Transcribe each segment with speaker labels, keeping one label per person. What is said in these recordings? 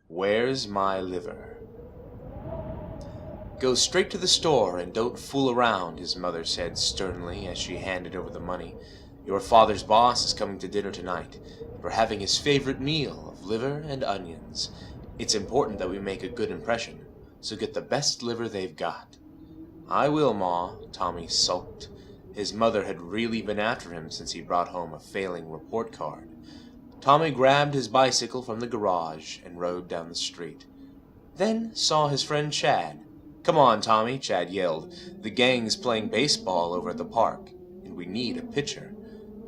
Speaker 1: Where's my liver? Go straight to the store and don't fool around, his mother said sternly as she handed over the money. Your father's boss is coming to dinner tonight. We're having his favorite meal of liver and onions. It's important that we make a good impression, so get the best liver they've got. I will, Ma, Tommy sulked. His mother had really been after him since he brought home a failing report card. Tommy grabbed his bicycle from the garage and rode down the street. Then saw his friend Chad. Come on, Tommy, Chad yelled. The gang's playing baseball over at the park, and we need a pitcher.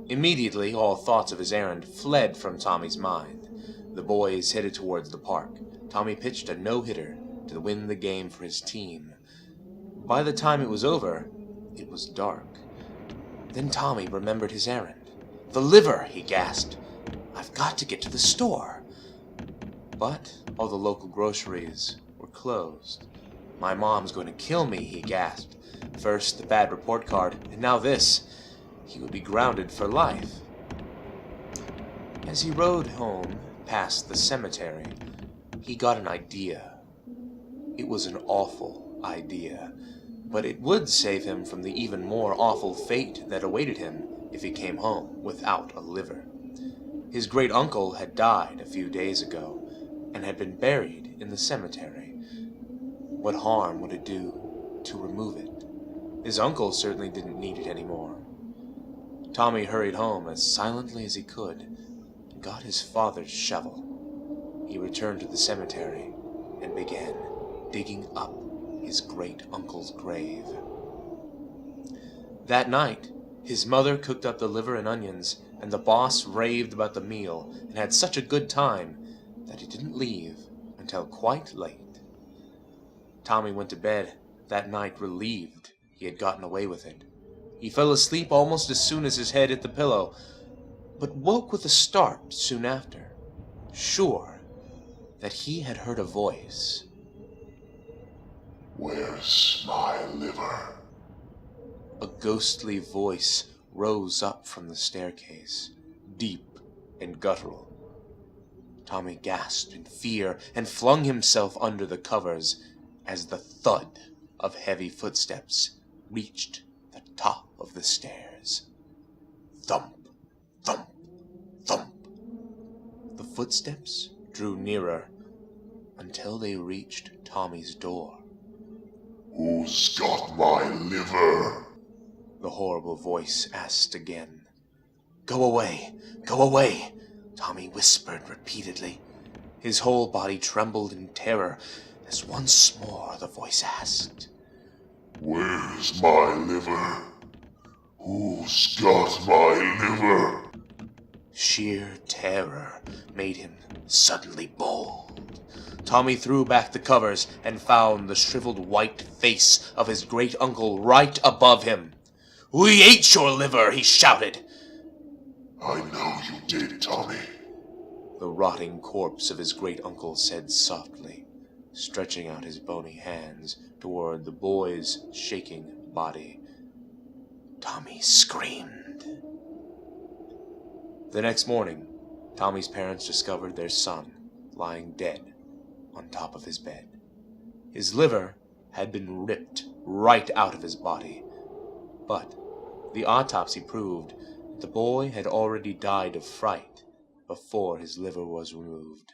Speaker 1: Immediately, all thoughts of his errand fled from Tommy's mind. The boys headed towards the park. Tommy pitched a no-hitter to win the game for his team. By the time it was over, it was dark. Then Tommy remembered his errand. The liver, he gasped. I've got to get to the store. But all the local groceries were closed. My mom's going to kill me, he gasped. First the bad report card, and now this. He would be grounded for life. As he rode home past the cemetery, he got an idea. It was an awful idea, but it would save him from the even more awful fate that awaited him if he came home without a liver. His great-uncle had died a few days ago and had been buried in the cemetery. What harm would it do to remove it? His uncle certainly didn't need it anymore. Tommy hurried home as silently as he could and got his father's shovel. He returned to the cemetery and began digging up his great-uncle's grave. That night, his mother cooked up the liver and onions, and the boss raved about the meal and had such a good time that he didn't leave until quite late. Tommy went to bed that night relieved he had gotten away with it. He fell asleep almost as soon as his head hit the pillow, but woke with a start soon after, sure that he had heard a voice.
Speaker 2: Where's my liver?
Speaker 1: A ghostly voice rose up from the staircase, deep and guttural. Tommy gasped in fear and flung himself under the covers as the thud of heavy footsteps reached the top of the stairs. Thump, thump, thump. The footsteps drew nearer until they reached Tommy's door.
Speaker 2: Who's got my liver?
Speaker 1: The horrible voice asked again. Go away, go away, Tommy whispered repeatedly. His whole body trembled in terror as once more the voice asked.
Speaker 2: Where's my liver? Who's got my liver?
Speaker 1: Sheer terror made him suddenly bold. Tommy threw back the covers and found the shriveled white face of his great-uncle right above him. We ate your liver, he shouted.
Speaker 2: I know you did, Tommy.
Speaker 1: The rotting corpse of his great-uncle said softly, stretching out his bony hands toward the boy's shaking body. Tommy screamed. The next morning, Tommy's parents discovered their son lying dead on top of his bed. His liver had been ripped right out of his body, but the autopsy proved that the boy had already died of fright before his liver was removed.